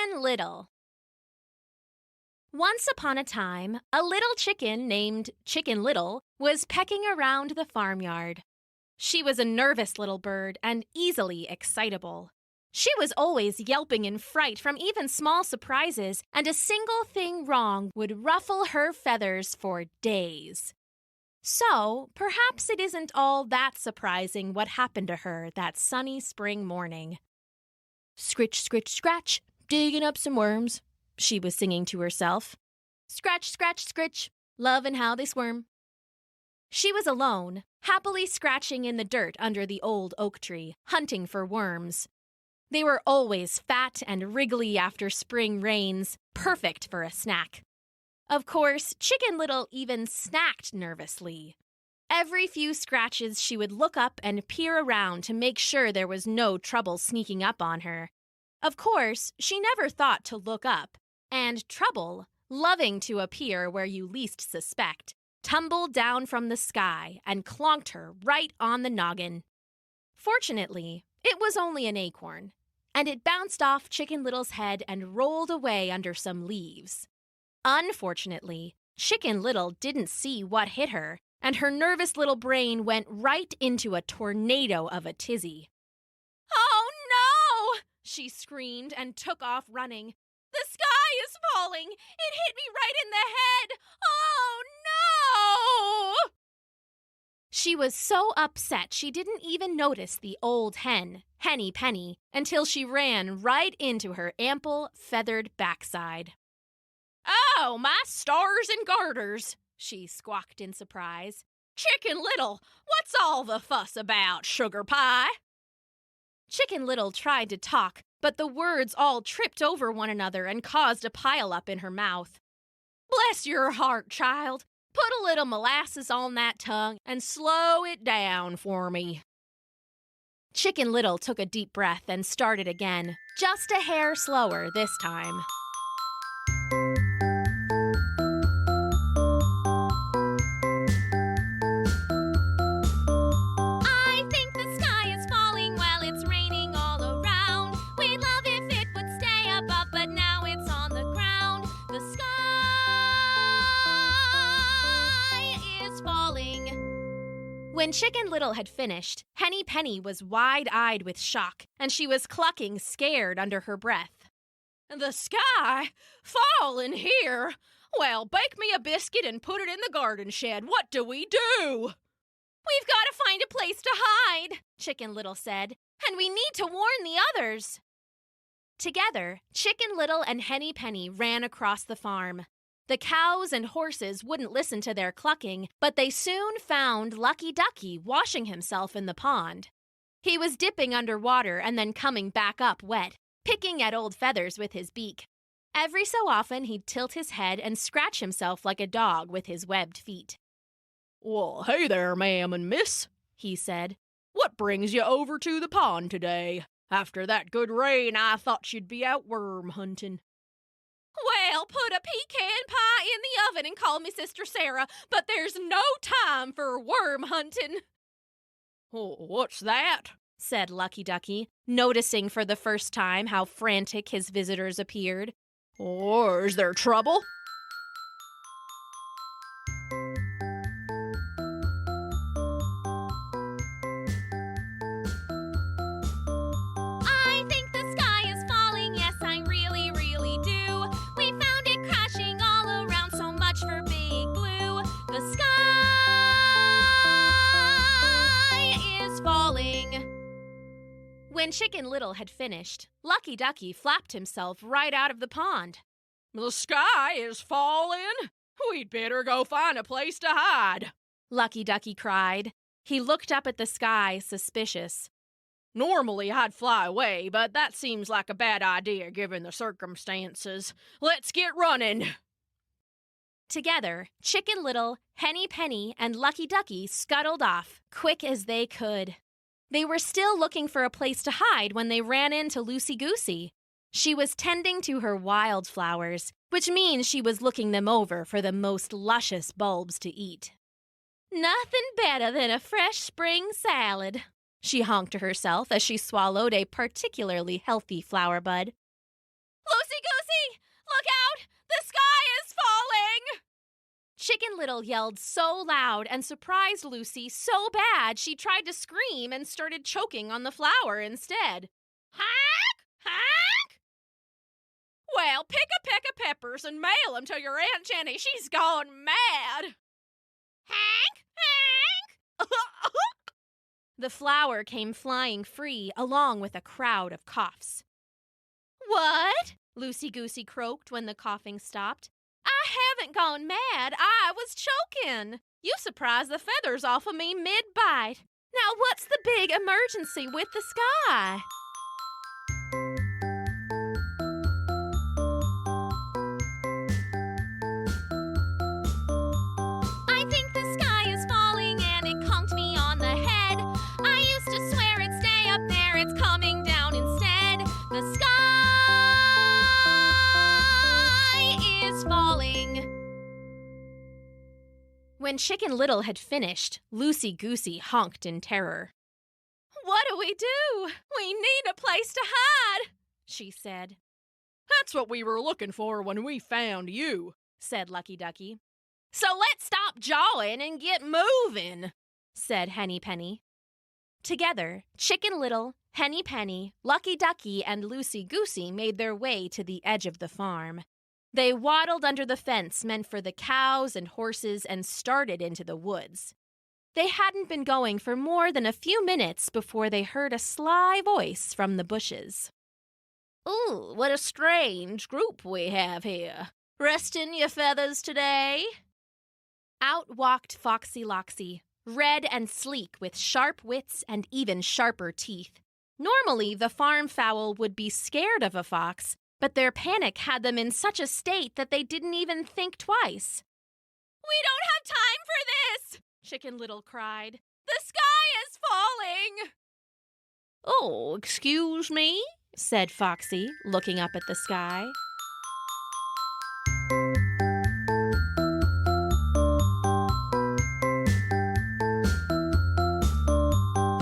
Chicken Little. Once upon a time, a little chicken named Chicken Little was pecking around the farmyard. She was a nervous little bird and easily excitable. She was always yelping in fright from even small surprises, and a single thing wrong would ruffle her feathers for days. So, perhaps it isn't all that surprising what happened to her that sunny spring morning. "Scritch, scritch, scratch, digging up some worms," she was singing to herself. "Scratch, scratch, scritch, lovin' how they squirm." She was alone, happily scratching in the dirt under the old oak tree, hunting for worms. They were always fat and wriggly after spring rains, perfect for a snack. Of course, Chicken Little even snacked nervously. Every few scratches, she would look up and peer around to make sure there was no trouble sneaking up on her. Of course, she never thought to look up, and trouble, loving to appear where you least suspect, tumbled down from the sky and clonked her right on the noggin. Fortunately, it was only an acorn, and it bounced off Chicken Little's head and rolled away under some leaves. Unfortunately, Chicken Little didn't see what hit her, and her nervous little brain went right into a tornado of a tizzy. "Oh, no!" she screamed and took off running. "The sky is falling! It hit me right in the head! Oh, no!" She was so upset she didn't even notice the old hen, Henny Penny, until she ran right into her ample, feathered backside. "Oh, my stars and garters!" she squawked in surprise. "Chicken Little, what's all the fuss about, sugar pie?" Chicken Little tried to talk, but the words all tripped over one another and caused a pile-up in her mouth. "Bless your heart, child. Put a little molasses on that tongue and slow it down for me." Chicken Little took a deep breath and started again, just a hair slower this time. "I think the sky is falling while it's raining all around. We'd love if it would stay above, but now it's on the ground. The sky is falling." When Chicken Little had finished, Henny Penny was wide-eyed with shock, and she was clucking scared under her breath. "The sky? Falling here? Well, bake me a biscuit and put it in the garden shed. What do we do?" "We've got to find a place to hide," Chicken Little said, "and we need to warn the others." Together, Chicken Little and Henny Penny ran across the farm. The cows and horses wouldn't listen to their clucking, but they soon found Lucky Ducky washing himself in the pond. He was dipping under water and then coming back up wet, picking at old feathers with his beak. Every so often, he'd tilt his head and scratch himself like a dog with his webbed feet. "Well, hey there, ma'am and miss," he said. "What brings you over to the pond today? After that good rain, I thought you'd be out worm hunting." "Well, put a pecan pie in the oven and call me Sister Sarah, but there's no time for worm hunting." "Oh, what's that?" said Lucky Ducky, noticing for the first time how frantic his visitors appeared. "Or is there trouble?" "I think the sky is falling, yes, I really, really do. We found it crashing all around, so much for Big Blue. The sky is falling." When Chicken Little had finished, Lucky Ducky flapped himself right out of the pond. "The sky is falling? We'd better go find a place to hide," Lucky Ducky cried. He looked up at the sky, suspicious. "Normally I'd fly away, but that seems like a bad idea given the circumstances. Let's get running." Together, Chicken Little, Henny Penny, and Lucky Ducky scuttled off, quick as they could. They were still looking for a place to hide when they ran into Lucy Goosey. She was tending to her wildflowers, which means she was looking them over for the most luscious bulbs to eat. "Nothing better than a fresh spring salad," she honked to herself as she swallowed a particularly healthy flower bud. Lucy Goosey! Look out! The sky is falling! Chicken Little yelled so loud and surprised Lucy so bad she tried to scream and started choking on the flour instead. Hack! Hack! Well, pick a peck of peppers and mail 'em to your Aunt Jenny. She's gone mad. Hank! Hank! The flour came flying free along with a crowd of coughs. What? Lucy Goosey croaked when the coughing stopped. I haven't gone mad. I was choking. You surprised the feathers off of me mid-bite. Now what's the big emergency with the sky? I think the sky is falling and it conked me on the head. I used to swear it'd stay up there. It's coming down instead. The sky is falling. When Chicken Little had finished, Lucy Goosey honked in terror. What do? We need a place to hide, she said. That's what we were looking for when we found you, said Lucky Ducky. So let's stop jawing and get moving, said Henny Penny. Together, Chicken Little, Henny Penny, Lucky Ducky, and Lucy Goosey made their way to the edge of the farm. They waddled under the fence meant for the cows and horses and started into the woods. They hadn't been going for more than a few minutes before they heard a sly voice from the bushes. Ooh, what a strange group we have here. Resting your feathers today? Out walked Foxy Loxy, red and sleek with sharp wits and even sharper teeth. Normally, the farm fowl would be scared of a fox, but their panic had them in such a state that they didn't even think twice. We don't have time for this, Chicken Little cried. The sky is falling. Oh, excuse me, said Foxy, looking up at the sky.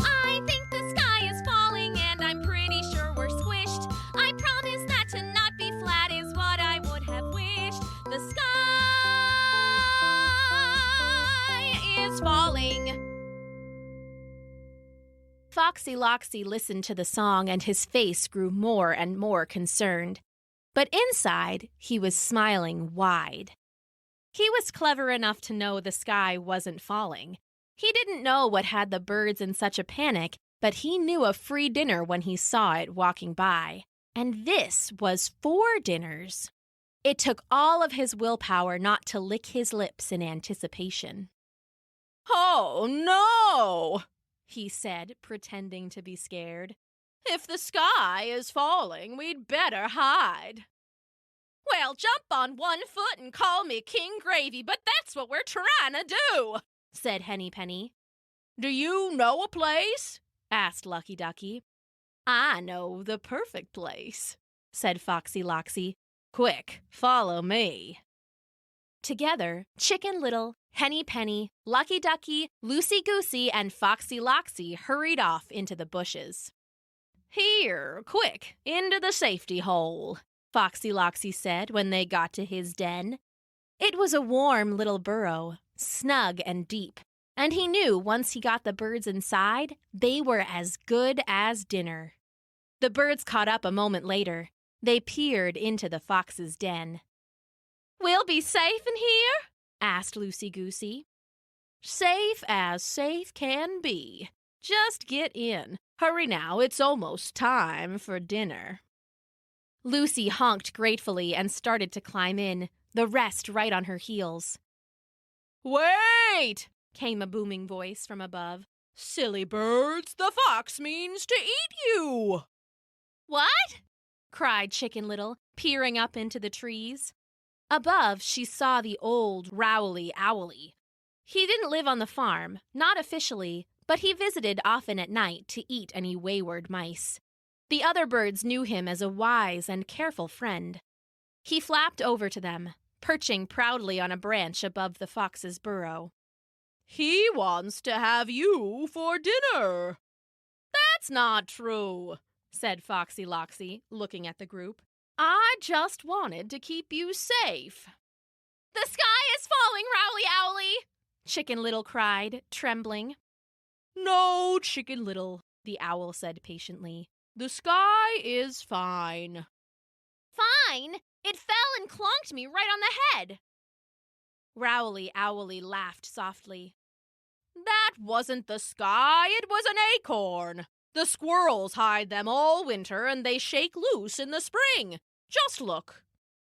I think the sky is falling and I'm pretty sure we're squished. I promise that to not be flat is what I would have wished. The sky is falling. Foxy Loxy listened to the song and his face grew more and more concerned. But inside, he was smiling wide. He was clever enough to know the sky wasn't falling. He didn't know what had the birds in such a panic, but he knew a free dinner when he saw it walking by. And this was 4 dinners. It took all of his willpower not to lick his lips in anticipation. Oh, no! He said, pretending to be scared. If the sky is falling, we'd better hide. Well, jump on one foot and call me King Gravy, but that's what we're trying to do, said Henny Penny. Do you know a place? Asked Lucky Ducky. I know the perfect place, said Foxy Loxy. Quick, follow me. Together, Chicken Little, Henny Penny, Lucky Ducky, Lucy Goosey, and Foxy Loxy hurried off into the bushes. Here, quick, into the safety hole, Foxy Loxy said when they got to his den. It was a warm little burrow, snug and deep, and he knew once he got the birds inside, they were as good as dinner. The birds caught up a moment later. They peered into the fox's den. We'll be safe in here? Asked Lucy Goosey. Safe as safe can be. Just get in. Hurry now, it's almost time for dinner. Lucy honked gratefully and started to climb in, the rest right on her heels. Wait! Came a booming voice from above. Silly birds, the fox means to eat you! What? Cried Chicken Little, peering up into the trees. Above, she saw the old Rowley Owly. He didn't live on the farm, not officially, but he visited often at night to eat any wayward mice. The other birds knew him as a wise and careful friend. He flapped over to them, perching proudly on a branch above the fox's burrow. He wants to have you for dinner. That's not true, said Foxy Loxy, looking at the group. I just wanted to keep you safe. The sky is falling, Rowley Owly! Chicken Little cried, trembling. No, Chicken Little, the owl said patiently. The sky is fine. Fine? It fell and clonked me right on the head. Rowley Owly laughed softly. That wasn't the sky, it was an acorn. The squirrels hide them all winter and they shake loose in the spring. Just look.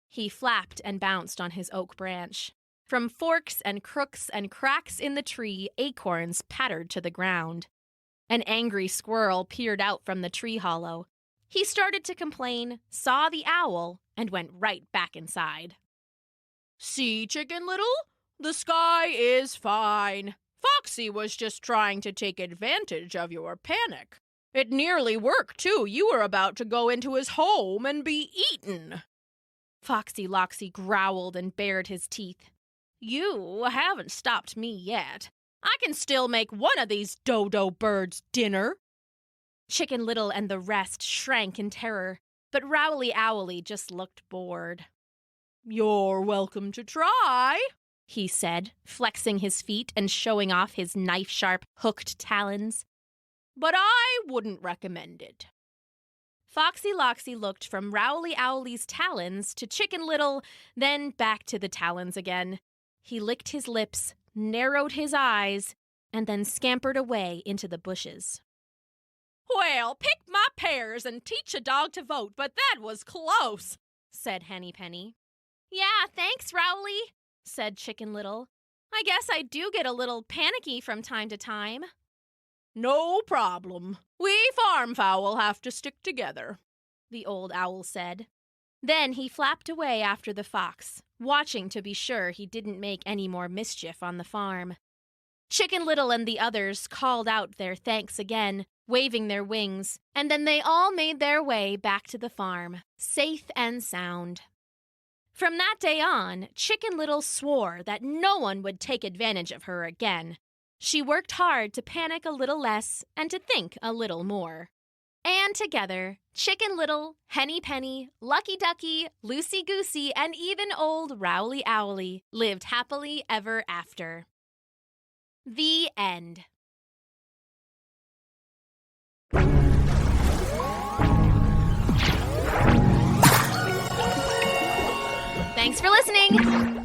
He flapped and bounced on his oak branch. From forks and crooks and cracks in the tree, acorns pattered to the ground. An angry squirrel peered out from the tree hollow. He started to complain, saw the owl, and went right back inside. See, Chicken Little? The sky is fine. Foxy was just trying to take advantage of your panic. It nearly worked, too. You were about to go into his home and be eaten. Foxy Loxy growled and bared his teeth. You haven't stopped me yet. I can still make one of these dodo birds dinner. Chicken Little and the rest shrank in terror, but Rowley Owly just looked bored. You're welcome to try, he said, flexing his feet and showing off his knife-sharp, hooked talons. But I wouldn't recommend it. Foxy Loxy looked from Rowley Owly's talons to Chicken Little, then back to the talons again. He licked his lips, narrowed his eyes, and then scampered away into the bushes. Well, pick my pears and teach a dog to vote, but that was close, said Henny Penny. Yeah, thanks, Rowley, said Chicken Little. I guess I do get a little panicky from time to time. No problem. We farm fowl have to stick together, the old owl said. Then he flapped away after the fox, watching to be sure he didn't make any more mischief on the farm. Chicken Little and the others called out their thanks again, waving their wings, and then they all made their way back to the farm, safe and sound. From that day on, Chicken Little swore that no one would take advantage of her again. She worked hard to panic a little less and to think a little more. And together, Chicken Little, Henny Penny, Lucky Ducky, Lucy Goosey, and even old Rowley Owly lived happily ever after. The end. Thanks for listening!